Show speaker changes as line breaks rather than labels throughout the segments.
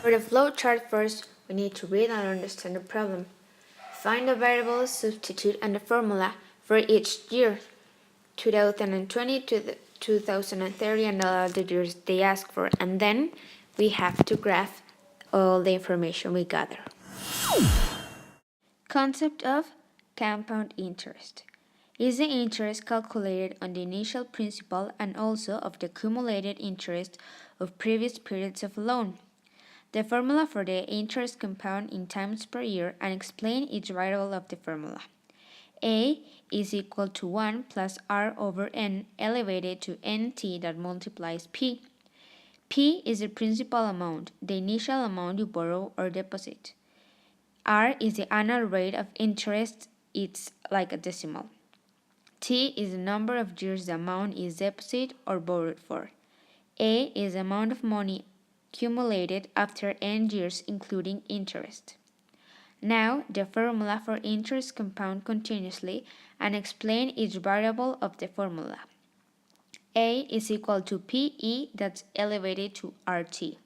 For the flowchart first, we need to read and understand the problem. Find the variables, substitute, and the formula for each year, 2020 to 2030, and all the years they ask for, and then we have to graph all the information we gather. Concept of compound interest is the interest calculated on the initial principal and also of the accumulated interest of previous periods of loan. The formula for the interest compound in times per year and explain each variable of the formula. A is equal to 1 plus r over n elevated to nt that multiplies p. P is the principal amount, the initial amount you borrow or deposit. R is the annual rate of interest, it's like a decimal. T is the number of years the amount is deposited or borrowed for. A is the amount of money accumulated after n years including interest. Now, the formula for interest compound continuously and explain each variable of the formula. A is equal to PE that's elevated to RT.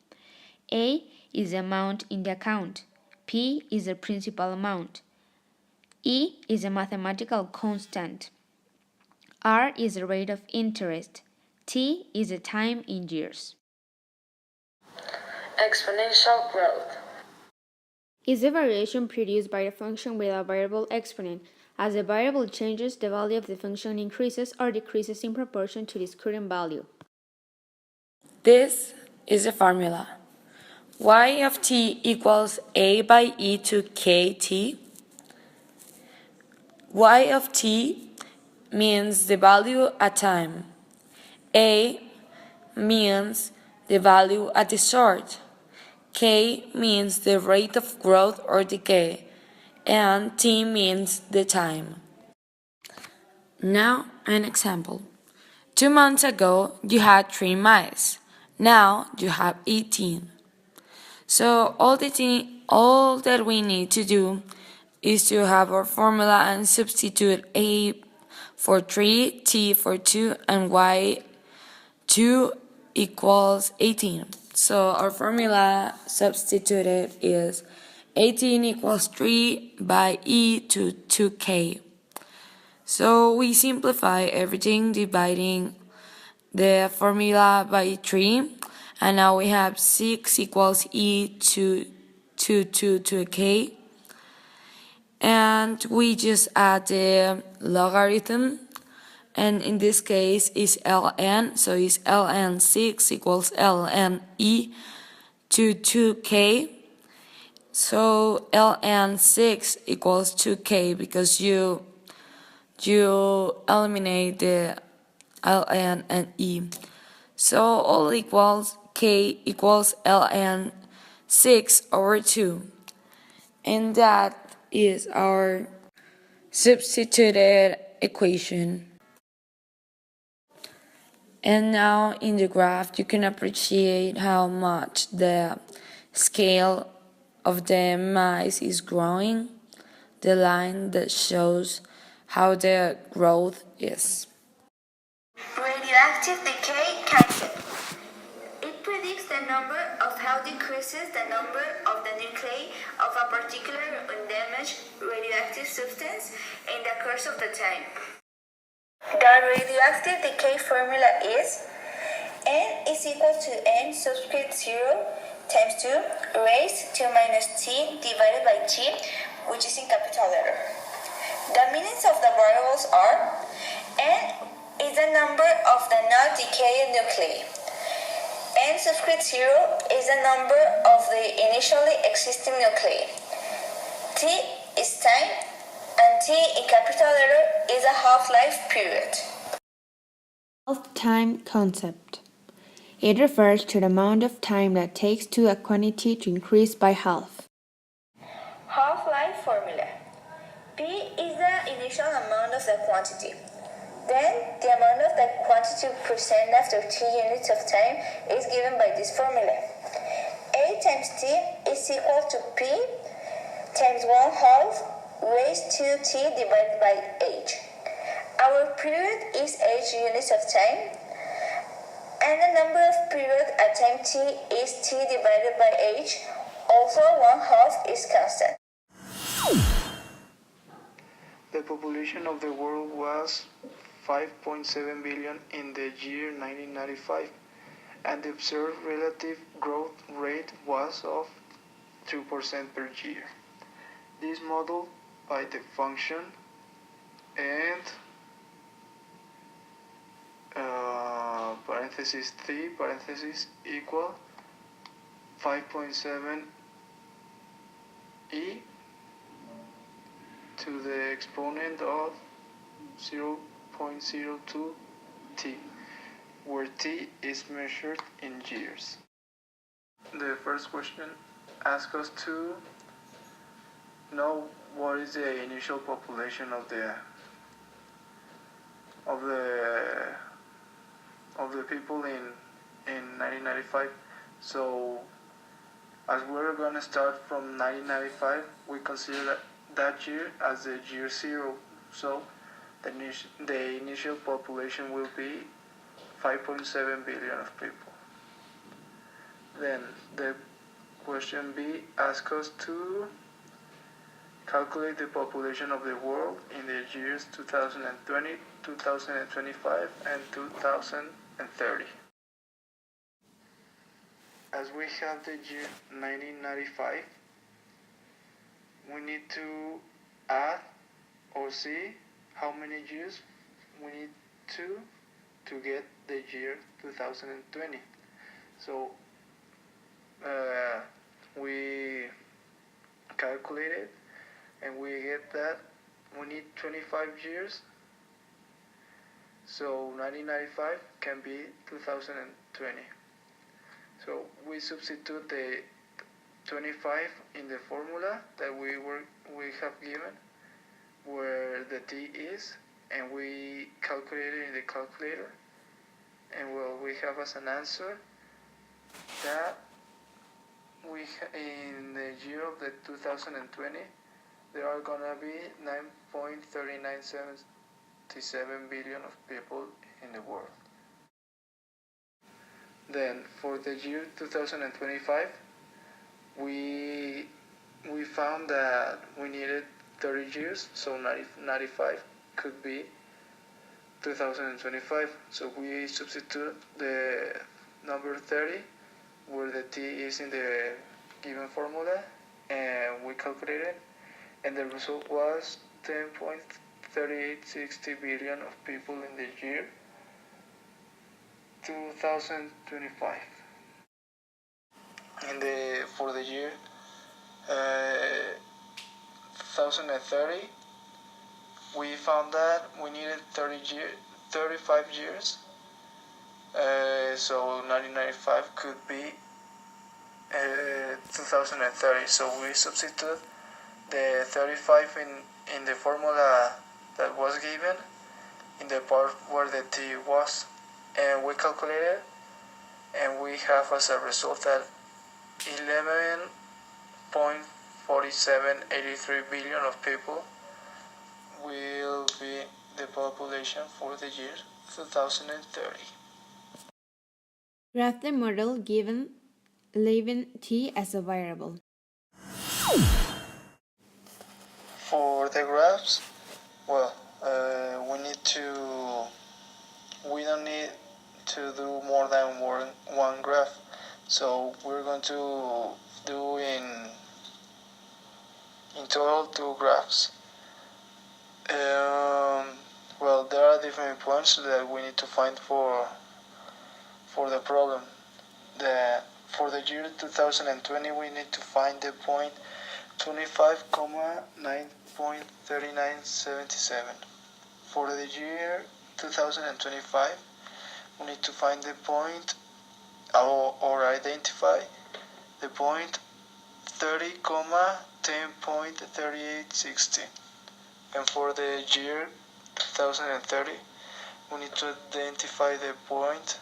A is the amount in the account. P is the principal amount. E is a mathematical constant. R is the rate of interest. T is the time in years.
Exponential growth
is the variation produced by a function with a variable exponent. As the variable changes, the value of the function increases or decreases in proportion to its current value.
This is a formula. Y of t equals a by e to kt. Y of t means the value at time. A means the value at the start. K means the rate of growth or decay, and T means the time. Now, an example. 2 months ago, you had 3 mice. Now, you have 18. So, all that we need to do is to have our formula and substitute A for 3, T for 2, and Y 2 equals 18. So our formula substituted is 18 equals 3 by e to 2k. So we simplify everything dividing the formula by 3, and now we have 6 equals e to 2k, and we just add the logarithm, and in this case is ln, so it's ln 6 equals ln e to 2k. So ln 6 equals 2k because you eliminate the ln and e. So all equals k equals ln 6 over 2. And that is our substituted equation. And now in the graph you can appreciate how much the scale of the mice is growing, the line that shows how the growth is.
Radioactive decay concept. It predicts the number of how decreases the number of the nuclei of a particular undamaged radioactive substance in the course of the time. The radioactive decay formula is n is equal to n subscript 0 times 2 raised to minus t divided by t, which is in capital letter. The meanings of the variables are: n is the number of the not decaying nuclei. N subscript 0 is the number of the initially existing nuclei. T is time, and T in capital letter is a half-life period.
Half-time concept. It refers to the amount of time that takes to a quantity to increase by half.
Half-life formula. P is the initial amount of the quantity. Then, the amount of the quantity percent after t units of time is given by this formula. A times t is equal to P times 1/2 raised to t divided by h. Our period is h units of time, And the number of periods at time t is t divided by h. Also, 1/2 is constant.
The population of the world was 5.7 billion in the year 1995, and the observed relative growth rate was of 2% per year. This model by the function and parenthesis 3 parenthesis equal 5.7 e to the exponent of 0.02 t, where t is measured in years. The first question asks us to know what is the initial population of the people in 1995. So as we're going to start from 1995, we consider that year as the year 0. So the initial population will be 5.7 billion of people. Then the question B asks us to calculate the population of the world in the years 2020, 2025, and 2030. As we have the year 1995, we need to add or see how many years we need to get the year 2020. So we calculate it and we get that we need 25 years. So 1995 can be 2020. So we substitute the 25 in the formula that we have given, where the t is, and we calculate it in the calculator, and well, we have as an answer that in the year of the 2020 there are gonna be 9.3977 billion of people in the world. Then for the year 2025, we found that we needed 30 years, so 95 could be 2025. So we substitute the number 30 where the t is in the given formula, and we calculated it, and the result was 10.3860 billion of people in the year 2025. For the year 2030, we found that we needed 35 years. So 1995 could be 2030. So we substitute the 35 in the formula that was given in the part where the t was, and we calculated, and we have as a result that 11.4783 billion of people will be the population for the year 2030.
Graph the model given leaving t as a variable.
For the graphs, well, we don't need to do more than one graph. So we're going to do in total 2 graphs. Well, there are different points that we need to find for the problem. For the year 2020, we need to find the point 25,9.3977. For the year 2025, we need to find the point or identify the point 30,10.3860. And for the year 2030, we need to identify the point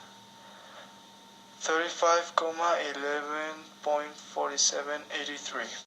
35,11.4783.